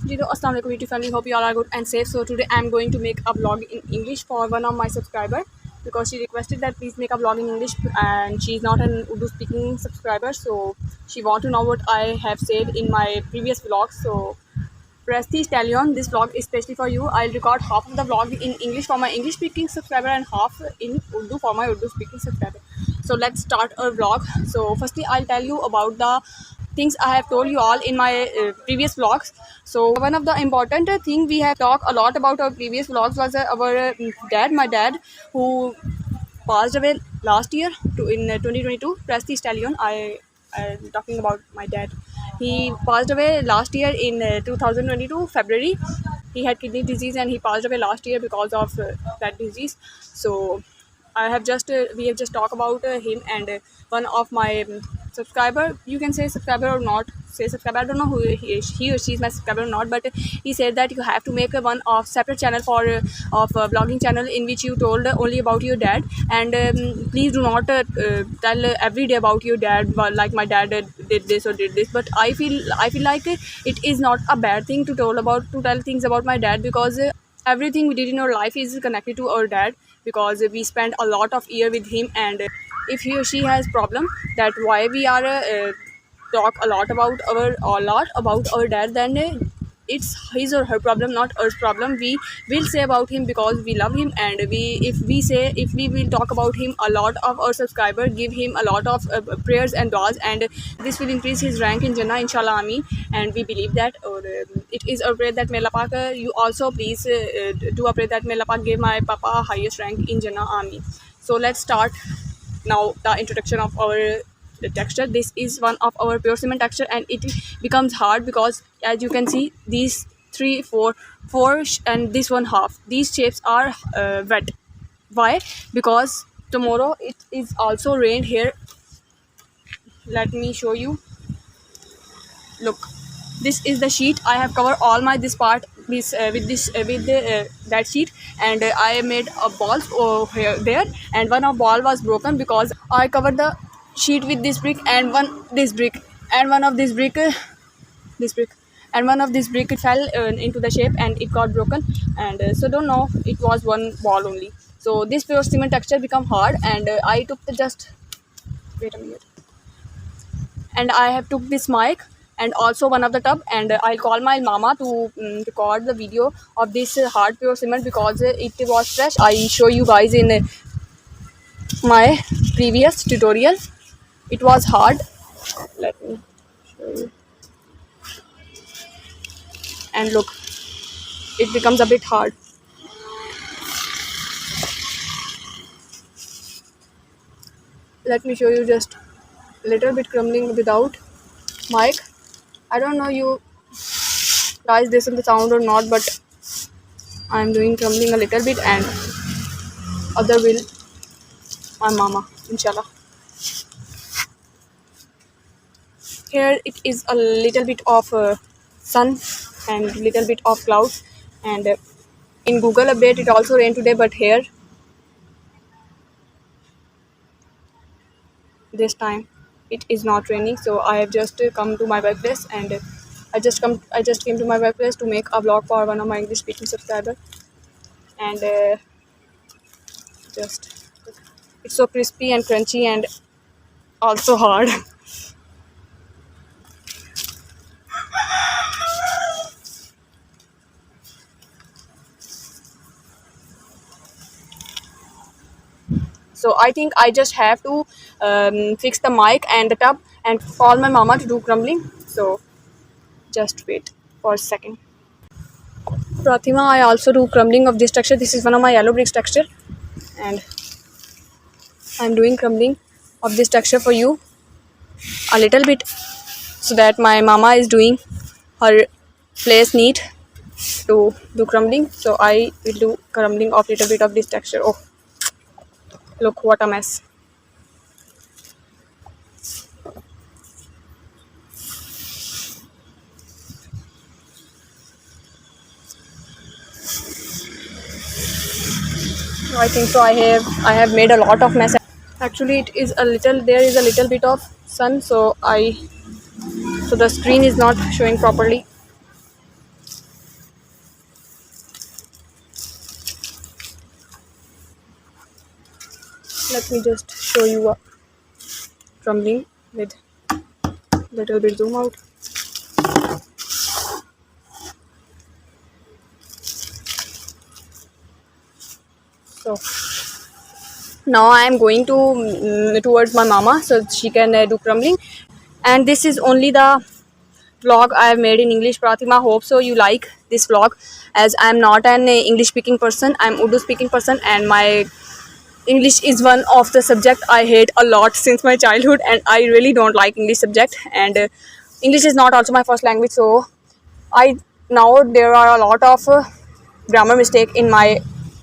Assalamu alaikum YouTube family. Hope you all are good and safe. So today I'm going to make a vlog in English for one of my subscriber because she requested that please make a vlog in English and she's not an Urdu speaking subscriber, so she want to know what I have said in my previous vlogs. So Presti Stallion, this vlog is especially for you. I'll record half of the vlog in English for my English speaking subscriber and half in Urdu for my Urdu speaking subscriber. So let's start our vlog. So firstly I'll tell you about the things I have told you all in my previous vlogs. So one of the important thing we have talked a lot about our previous vlogs was our dad, my dad, who passed away last year in 2022. Presti Stallion, I'm talking about my dad. He passed away last year in 2022 February. He had kidney disease and he passed away last year because of that disease. So I have just we have just talked about him and one of my subscriber. You can say subscriber or not say subscriber. I don't know who he or she is my subscriber or not, but he said that you have to make a one of separate channel for of a vlogging channel in which you told only about your dad and please do not tell every day about your dad. Well, like my dad did this or did this, but I feel like it is not a bad thing to tell things about my dad because everything we did in our life is connected to our dad because we spent a lot of year with him and if he or she has problem that why we are talk a lot about our dad, then it's his or her problem, not our problem. We will say about him because we love him and if we will talk about him, a lot of our subscriber give him a lot of prayers and duas and this will increase his rank in Jannah, inshallah, Ameen. And we believe that, or it is a prayer that may Allah Pak, you also please do a prayer that may Allah Pak give my papa highest rank in Jannah, Ameen. So let's start now the introduction of our texture. This is one of our pure cement texture and it becomes hard because as you can see these three four and this one half, these shapes are wet. Why? Because tomorrow it is also rained here. Let me show you. Look, this is the sheet. I have covered all my this part with that sheet and I made a ball here there and one of ball was broken because I covered the sheet with this brick and one this brick and one of this brick and one of this brick it fell into the shape and it got broken and so don't know, it was one ball only. So this pure cement texture become hard and I took the just wait a minute and I have took this mic and also one of the tub and I'll call my mama to record the video of this hard pure cement because it was fresh. I show you guys in my previous tutorial. It was hard. Let me show you. And look, it becomes a bit hard. Let me show you just a little bit crumbling without mic. I don't know you guys listen the sound or not, but I'm doing crumbling a little bit and other will my mama, inshallah. Here it is a little bit of sun and little bit of clouds and in Google update it also rained today, but here this time it is not raining. So I have just come to my workplace and I just came to my workplace to make a vlog for one of my English speaking subscriber and just it's so crispy and crunchy and also hard. So I think I just have to fix the mic and the tub and call my mama to do crumbling. So just wait for a second. Pratima, I also do crumbling of this texture. This is one of my yellow bricks texture and I'm doing crumbling of this texture for you a little bit so that my mama is doing her place neat to do crumbling. So I will do crumbling of little bit of this texture. Oh, look what a mess. I think so. I have made a lot of mess. Actually, it is a little. There is a little bit of sun, so the screen is not showing properly. Let me just show you a crumbling with little bit zoom out. So now I am going to towards my mama so she can do crumbling. And this is only the vlog I have made in English. Pratima, hope so you like this vlog, as I am not an English speaking person. I am Urdu speaking person, and my English is one of the subject I hate a lot since my childhood, and I really don't like English subject. And English is not also my first language, so I now there are a lot of grammar mistake in my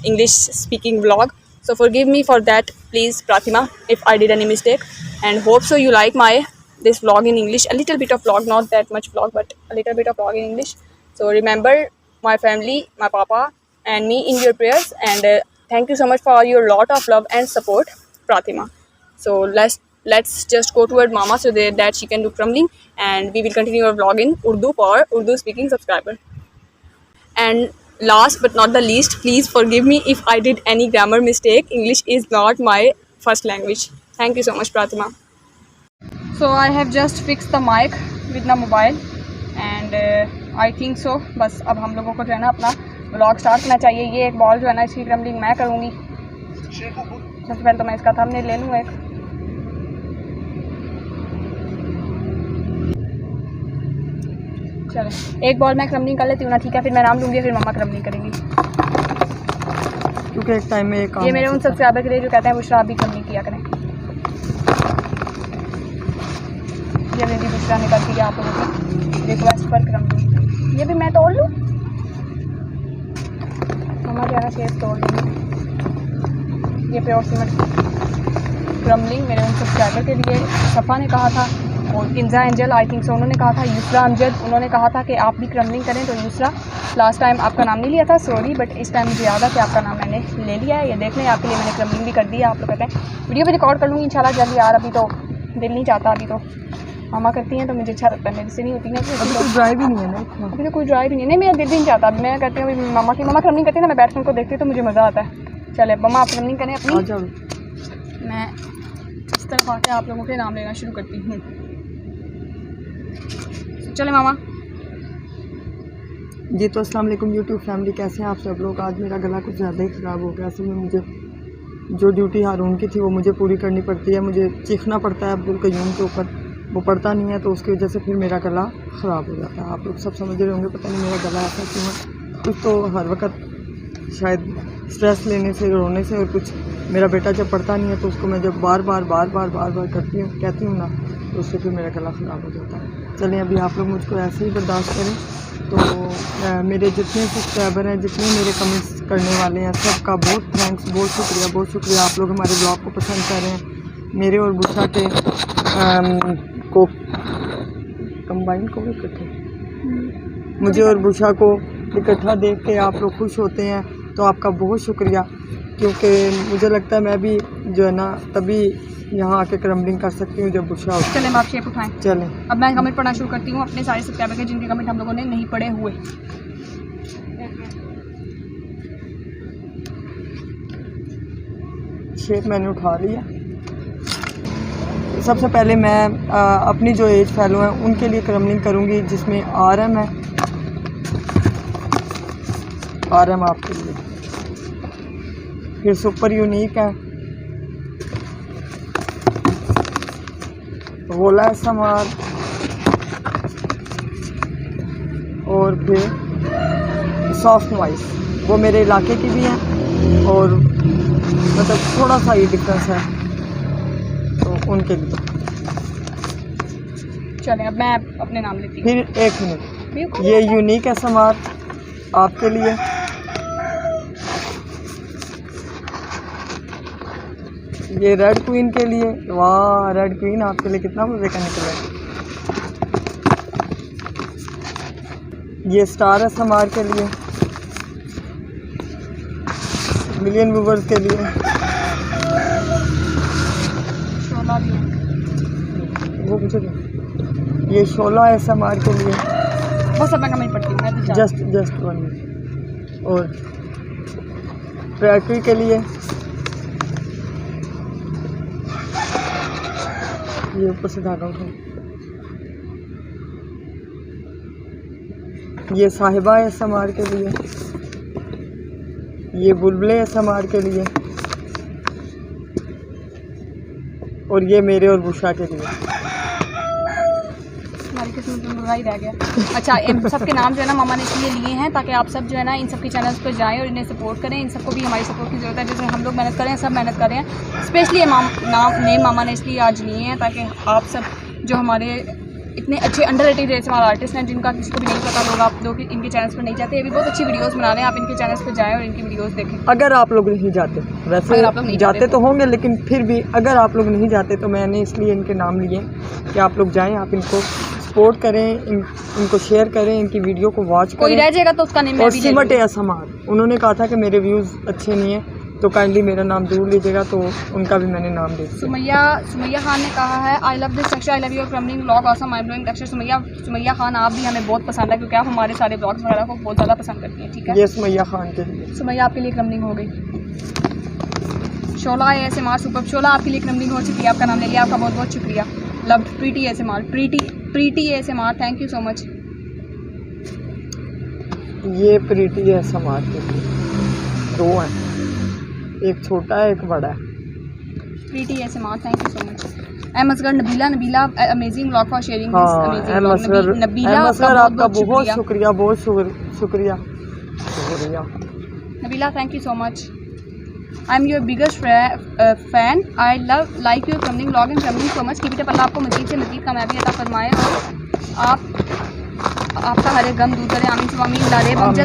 English speaking vlog. So forgive me for that, please, Pratima, if I did any mistake. And hope so you like my this vlog in English, a little bit of vlog, not that much vlog, but a little bit of vlog in English. So remember my family, my papa, and me in your prayers. And thank you so much for your lot of love and support, Pratima. So let's just go toward mama so that she can do crumbling, and we will continue our vlog in Urdu for Urdu speaking subscriber. And last but not the least, please forgive me if I did any grammar mistake. English is not my first language. Thank you so much, Pratima. So I have just fixed the mic with the mobile, and I think so बस अब हम लोगों को जो है ना अपना vlog start करना चाहिए. ये एक बॉल जो है ना इसकी क्रम्बलिंग मैं करूँगी. सबसे पहले तो मैं इसका थंबनेल ले लूँ एक. चलो एक बॉल मैं क्रम्बलिंग कर लेती हूँ ना, ठीक है. फिर मैं नाम लूँगी, फिर मम्मा क्रम्बलिंग करेंगी, क्योंकि एक टाइम में ये मेरे उन सब्सक्राइबर के लिए जो कहते हैं बुशरा आप भी क्रम्बलिंग किया करें. ये मेरी बुशरा ने कर दिया आप लोगों की रिक्वेस्ट पर क्रम्बलिंग. ये भी मैं तोड़ लूँ, मम्मा जो है ना शेप तोड़ लूँगी. ये प्योर सीमेंट क्रम्बलिंग मेरे उन सब्सक्राइबर के लिए सफ़ा ने कहा था, और Kinza angel I think so उन्होंने कहा था, यूसरा अमजद उन्होंने कहा था कि आप भी क्रम्बलिंग करें. तो यूसरा लास्ट टाइम आपका नाम नहीं लिया था, सॉरी, बट इस टाइम मुझे याद है कि आपका नाम मैंने ले लिया है. ये देख लें, आपके लिए मैंने क्रम्बलिंग भी कर दी है. आप लोग कहते हैं वीडियो भी रिकॉर्ड कर लूँगी इंशाल्लाह जल्दी. यार अभी तो दिल नहीं चाहता, अभी तो मामा करती हैं तो मुझे अच्छा लगता है, मेरे से नहीं होती ना. अभी तो ड्राई भी नहीं है ना, अभी तो कोई ड्राई भी नहीं है. मेरा दिल भी नहीं चाहता. अभी मैं कहती हूँ मामा क्रम्बलिंग करती है ना, मैं बैठ कर उनको देखती हूँ तो मुझे मज़ा आता है. चले मम्मा आप क्रम्बलिंग करें अपनी, मैं इस तरफ आके आप लोगों के नाम लेना शुरू करती हूँ. चले मामा. जी तो अस्सलाम वालेकुम यूट्यूब फैमिली, कैसे हैं आप सब लोग. आज मेरा गला कुछ ज़्यादा ही ख़राब हो गया. असल में मुझे जो ड्यूटी हारून की थी वो मुझे पूरी करनी पड़ती है. मुझे चीखना पड़ता है अब्दुल कयूम के ऊपर, वो पड़ता नहीं है, तो उसकी वजह से फिर मेरा गला ख़राब हो जाता है. आप लोग सब समझ रहे होंगे, पता नहीं मेरा गला ऐसा क्यों है. कुछ तो हर वक्त शायद स्ट्रेस लेने से, रोने से, और कुछ मेरा बेटा जब पढ़ता नहीं है तो उसको मैं जब बार बार कहती हूँ ना, तो उससे फिर मेरा गला ख़राब हो जाता है. चलें अभी आप लोग मुझको ऐसे ही बर्दाश्त करें. तो मेरे जितने सब्सक्राइबर हैं, जितने मेरे कमेंट्स करने वाले हैं, सबका बहुत थैंक्स, बहुत शुक्रिया. आप लोग हमारे ब्लॉग को पसंद कर रहे हैं. मेरे और बुशरा के को कंबाइन को भी इकट्ठे, मुझे और बुशरा को इकट्ठा देख के आप लोग खुश होते हैं, तो आपका बहुत शुक्रिया. क्योंकि मुझे लगता है मैं भी जो है ना तभी यहाँ आके क्रम्बलिंग कर सकती हूँ जब बुशरा हो. चलें आप शेप उठाएं. चलें अब मैं कमेंट पढ़ना शुरू करती हूँ अपने सारे सब्सक्राइबर के जिनके कमेंट हम लोगों ने नहीं पढ़े हुए. शेप मैंने उठा लिया. सबसे पहले मैं अपनी जो एज फैलो हैं उनके लिए क्रम्बलिंग करूँगी, जिसमें RM है. RM आपके लिए, फिर सुपर यूनिक है, गोला समार, और फिर सॉफ्ट नॉइस. वो मेरे इलाके की भी हैं और मतलब थोड़ा सा ही डिफरेंस है, तो उनके लिए. चलें अब मैं अपने नाम लेती हूँ. फिर एक मिनट, ये यूनिक है समार आपके लिए. ये रेड क्वीन के लिए. वाह, रेड क्वीन आपके लिए कितना मज़े का निकला. ये स्टार है समार के लिए, मिलियन व्यूवर्स के लिए. वो मुझे ये शोला है समार के लिए. बस अब मैं कमेंट पढ़ती हूँ. मैं तो जस्ट 1 मिनट. और ट्रैक्टरी के लिए ये ऊपर से धागा उठाओ। ये साहिबा ASMR के लिए, ये बुलबुले ASMR के लिए, और ये मेरे और बुशा के लिए। हमारी किस्मत में बुरा ही रह गया। अच्छा, इन सबके नाम जो है ना मामा ने इसलिए लिए हैं ताकि आप सब जो है ना इन सबके चैनल्स पर जाएं और इन्हें सपोर्ट करें। इन सबको भी हमारी सपोर्ट की ज़रूरत है, जैसे हम लोग मेहनत कर रहे हैं, सब मेहनत कर रहे हैं। स्पेशली नेम मामा ने इसलिए आज लिए हैं ताकि आप सब जो हमारे इतने अच्छे अंडररेटेड ASMR आर्टिस्ट हैं जिनका किसी को भी नहीं पता, लोग आप लोग इनके चैनल्स पर नहीं जाते, ये भी बहुत अच्छी वीडियोस बना रहे हैं। आप इनके चैनल्स पर जाएं और इनकी वीडियोस देखें। अगर आप लोग नहीं जाते, वैसे अगर आप लोग नहीं जाते तो होंगे, लेकिन फिर भी अगर आप लोग नहीं जाते तो मैंने इसलिए इनके नाम लिए कि आप लोग जाएं, आप इनको सपोर्ट करें, इनको शेयर करें, इनकी वीडियो को वॉच कोई करें। रह जाएगा तो उसका नेम और सिमट ASMR, उन्होंने कहा था कि मेरे व्यूज़ अच्छे नहीं हैं तो काइंडली मेरा नाम दूर लीजिएगा, तो उनका भी मैंने नाम दे दिया। सुमैया खान ने कहा है I love this texture, I love your crumbling vlog, awesome mind blowing texture. Sumaiya Khan, आप भी हमें बहुत पसंद है क्योंकि आप हमारे सारे ब्लॉग्स वगैरह को बहुत ज़्यादा पसंद करती हैं। ठीक है, ये सुमैया खान के लिए। सुमैया आपके लिए क्रम्बलिंग हो गई। शोला ASMR सुपर, शोला आपके लिए क्रम्बलिंग हो चुकी है, आपका नाम ले लिया, आपका बहुत बहुत शुक्रिया। Love pretty ASMR, pretty ASMR, thank you so much. ये प्रीटी ASMR के लिए, दो हैं, एक छोटा है एक बड़ा है। Pretty ASMR, thank you so much. M Asgar Nabila amazing vlog for sharing this amazing vlog. Nabila आपका बहुत शुक्रिया, बहुत शुक्रिया। Nabila, thank you so much. I am your biggest fan, I love like your crumbling vlog and crumbling so much, keep it up. Allah आपको मज़ीद से मज़ीद कामयाबी अता फरमाए और आपका हर एक गम दूर करे, आमीन सुबह आमीन। लारे बहुत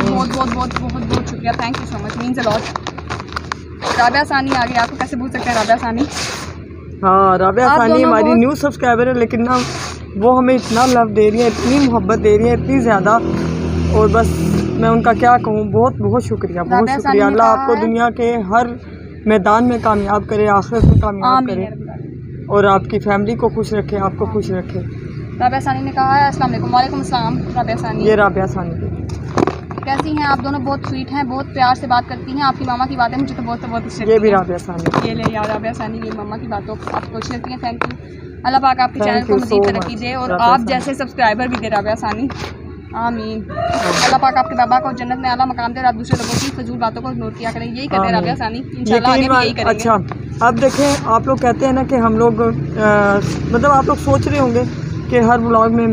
शुक्रिया, thank you so much, means a lot. Rabia सानी आ गई, आपको कैसे भूल सकते हैं राबिया सानी। हाँ, राबिया सानी हमारी न्यू सब्सक्राइबर है, लेकिन ना वो हमें इतना लव दे रही है, इतनी मोहब्बत दे रही है, इतनी ज़्यादा, और बस मैं उनका क्या कहूँ, बहुत शुक्रिया, बहुत शुक्रिया। अल्लाह आपको दुनिया के हर मैदान में कामयाब करे, आखिरत में कामयाब करे, और आपकी फैमिली को खुश रखे, आपको खुश रखे। राबिया सानी ने कहा है अस्सलाम वालेकुम। वालेकुम अस्सलाम राबिया सानी। ये राबिया सानी कैसी हैं आप दोनों? बहुत स्वीट हैं, बहुत प्यार से बात करती हैं। आपकी मामा की बातें मुझे तो बहुत अच्छी लगती हैं। ये भी राबिया सानी, ये ले यार राबिया सानी, ये मामा की बातों आपको अच्छी लगती हैं, थैंक यू। अल्लाह पाक आपके चैनल को मज़ीद तरक्की दे और आप जैसे सब्सक्राइबर भी दे राबिया सानी, आमीन। अल्लाह पाक आपके बाबा को जन्नत में आला मकाम दे और आप दूसरे लोगों की फजूल बातों को इग्नोर किया करें, यही कहते हैं राबिया सानी, इंशाल्लाह आगे भी यही करेंगे। अच्छा, अब देखें, आप लोग कहते हैं ना कि हम लोग मतलब आप लोग सोच रहे होंगे कि हर व्लॉग में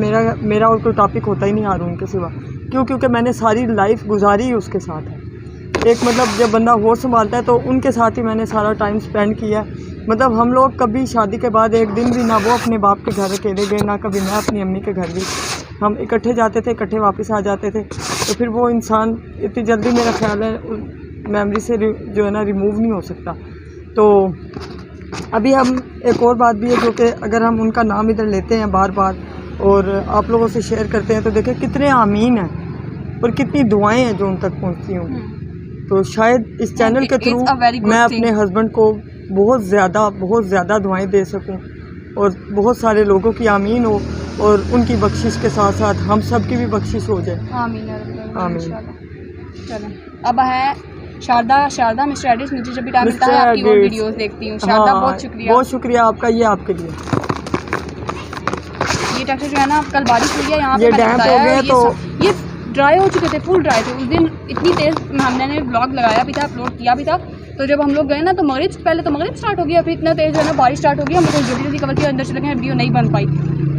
मेरा और कोई टॉपिक होता ही नहीं हारून के सिवा, क्योंकि मैंने सारी लाइफ गुजारी ही उसके साथ है। एक मतलब जब बंदा होश संभालता है तो उनके साथ ही मैंने सारा टाइम स्पेंड किया। मतलब हम लोग कभी शादी के बाद एक दिन भी ना वो अपने बाप के घर अकेले गए, ना कभी मैं अपनी अम्मी के घर गई। हम इकट्ठे जाते थे, इकट्ठे वापस आ जाते थे, तो फिर वो इंसान इतनी जल्दी मेरा ख्याल है मेमोरी से जो है ना रिमूव नहीं हो सकता। तो अभी हम एक और बात भी है, जो कि अगर हम उनका नाम इधर लेते हैं बार बार और आप लोगों से शेयर करते हैं तो देखें कितने आमीन हैं और कितनी दुआएं हैं जो उन तक पहुंचती होंगी। तो शायद इस चैनल के थ्रू मैं अपने हस्बैंड को बहुत ज़्यादा दुआएं दे सकूं और बहुत सारे लोगों की आमीन हो और उनकी बख्शिश के साथ साथ हम सब की भी बख्शिश हो जाए, आमीन आमीन। चलो अब है शारदा मिस्टर एडिस, मुझे जब भी टाइम मिलता है आपकी और वीडियोस देखती हूँ। शारदा बहुत शुक्रिया आपका, ये आपके लिए। ये टेक्सचर जो है ना, कल बारिश हुई है यहाँ पे, ये डैम्प हो गया तो ये ड्राई हो चुके थे, फुल ड्राई थे। उस दिन इतनी तेज़ हमने ब्लॉग लगाया भी था, अपलोड किया भी था, तो जब हम लोग गए ना तो मगरिब स्टार्ट हो गया, फिर इतना तेज़ जो है ना बारिश स्टार्ट हो गई, हम लोग जल्दी कवर किया, अंदर चले गए, वीडियो नहीं बन पाई।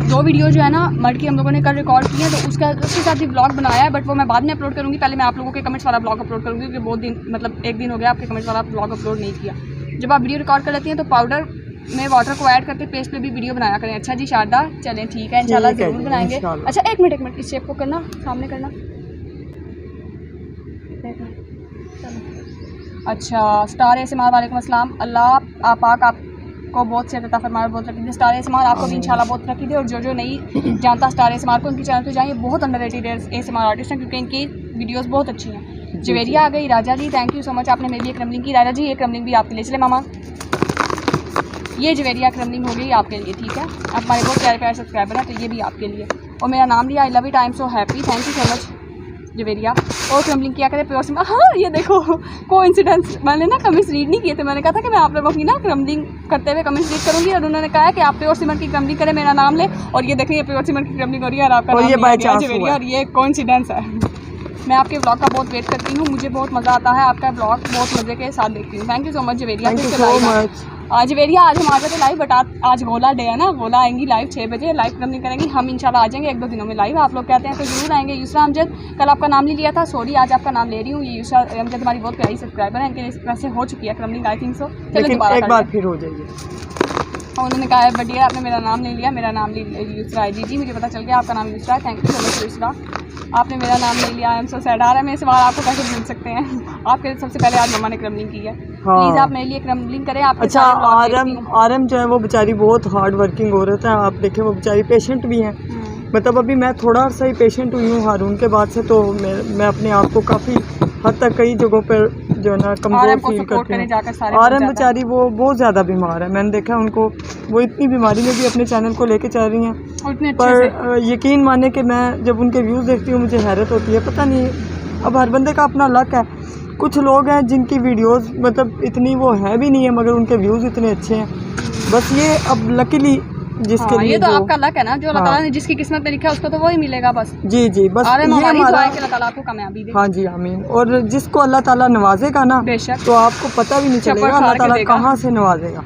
2 वीडियो जो है ना मर्ड की हम लोगों ने कल रिकॉर्ड किए हैं, तो उसके साथ भी ब्लॉग बनाया है, बट वो मैं बाद में अपलोड करूँगी। पहले मैं आप लोगों के कमेंट्स वाला ब्लॉग अपलोड करूँगी, क्योंकि बहुत दिन मतलब 1 दिन हो गया आपके कमेंट्स वाला ब्लॉग अपलोड नहीं किया। जब आप वीडियो रिकॉर्ड कर लेती हैं तो पाउडर में वाटर को ऐड करके पेस्ट पे भी वीडियो बनाया करें। अच्छा जी शारदा, चलें ठीक है, इंशाल्लाह ज़रूर बनाएंगे। अच्छा एक मिनट इस शेप को करना, सामने करना। अच्छा, स्टार ASMR वालेकुम अस्सलाम। अल्लाह पाक आपको बहुत से अता फरमाए, बहुत तरक्की दे। स्टार ASMR आपको भी इंशाल्लाह बहुत तरक्की दे, और जो नहीं जानता स्टार ASMR को, उनके चैनल पे जाइए, बहुत अंडररेटेड ASMR आर्टिस्ट हैं, क्योंकि इनकी वीडियोस बहुत अच्छी हैं। जवेरिया आ गई, राजा जी थैंक यू सो मच, आपने मेरी एक क्रम्बलिंग की। राजा जी ये क्रम्बलिंग भी आपके लिए, चले मामा ये जवेरिया क्रम्बलिंग हो गई आपके लिए, ठीक है। आप हमारे बहुत प्यारे सब्सक्राइबर हैं, तो ये भी आपके लिए। और मेरा नाम लिया, I love it, I am so happy, thank you so much. Javeria और क्रम्बलिंग किया करें प्योर सिमर। हाँ ये देखो कोइंसिडेंस, मैंने ना कमेंट्स रीड नहीं किए थे, मैंने कहा था कि मैं आप लोगों की ना क्रम्बलिंग करते हुए कमेंट्स रीड करूँगी और उन्होंने कहा है कि आप प्योर सिमर की क्रम्बलिंग करें, मेरा नाम ले, और ये देखिए प्योर सिमर की क्रम्बलिंग हो रही है और आपका नाम लिया गया जवेरिया, और ये कोइंसिडेंस है। मैं आपके ब्लॉग का बहुत वेट करती हूँ, मुझे बहुत मज़ा आता है, आपका ब्लॉग बहुत मज़े के साथ देखती हूँ। Thank you so much Javeria. Javeria आज हम आ गए थे लाइव, बट आज गोला डे है ना, गोला आएंगी लाइव 6 बजे, लाइव क्रम्बलिंग करेंगी हम, इंशाल्लाह आ जाएंगे 1-2 दिनों में लाइव। आप लोग कहते हैं तो जरूर आएंगे। यूसरा अमजद, कल आपका नाम नहीं लिया था, सॉरी, आज आपका नाम ले रही हूँ। ये यूसरा अमजद हमारी बहुत प्यारी सब्सक्राइबर है, इनके वैसे हो चुकी है क्रम्बलिंग आई थिंक सो, चलो दोबारा एक बार फिर हो जाएगी। उन्होंने कहा है बढ़िया आपने मेरा नाम नहीं लिया, मेरा नाम यूसरा है। जी मुझे पता चल गया आपका नाम यूसरा है, thank you so much Yusra, आपने मेरा नाम नहीं लिया। I am so sad. आ रहा है मेरे सवाल आपको कैसे भूल सकते हैं, आपके सबसे पहले आज मम्मा ने क्रम्बलिंग की है। हाँ। प्लीज़ आप मेरे लिए क्रम्बलिंग करें। आप अच्छा आरम जो है वो बेचारी बहुत हार्ड वर्किंग औरत है, आप देखें वो बेचारी पेशेंट भी हैं। मतलब अभी मैं थोड़ा अर्सा ही पेशेंट हुई हूँ हारून के बाद से, तो मैं अपने आप को काफ़ी हद तक कई जगहों पर जो है ना कमज़ोर फील करती हूँ। आरम बेचारी वो बहुत ज़्यादा बीमार है, मैंने देखा उनको, वो इतनी बीमारी में भी अपने चैनल को लेके चल रही हैं, पर यकीन माने कि मैं जब उनके व्यूज़ देखती हूँ मुझे हैरत होती है। पता नहीं, अब हर बंदे का अपना लक है। कुछ लोग हैं जिनकी वीडियोस मतलब इतनी वो है भी नहीं है मगर उनके व्यूज़ इतने अच्छे हैं, बस ये अब लकीली जिसके लिए ये तो आपका लक है ना, जो अल्लाह ताला ने जिसकी किस्मत में लिखा है उसको तो वही मिलेगा बस। जी बस ये हमारा अल्लाह ताला आपको कामयाबी दे। हाँ जी आमीन। और जिसको अल्लाह ताला नवाजेगा ना, बेशक, तो आपको पता भी नहीं चलेगा अल्लाह ताला कहाँ से नवाजेगा।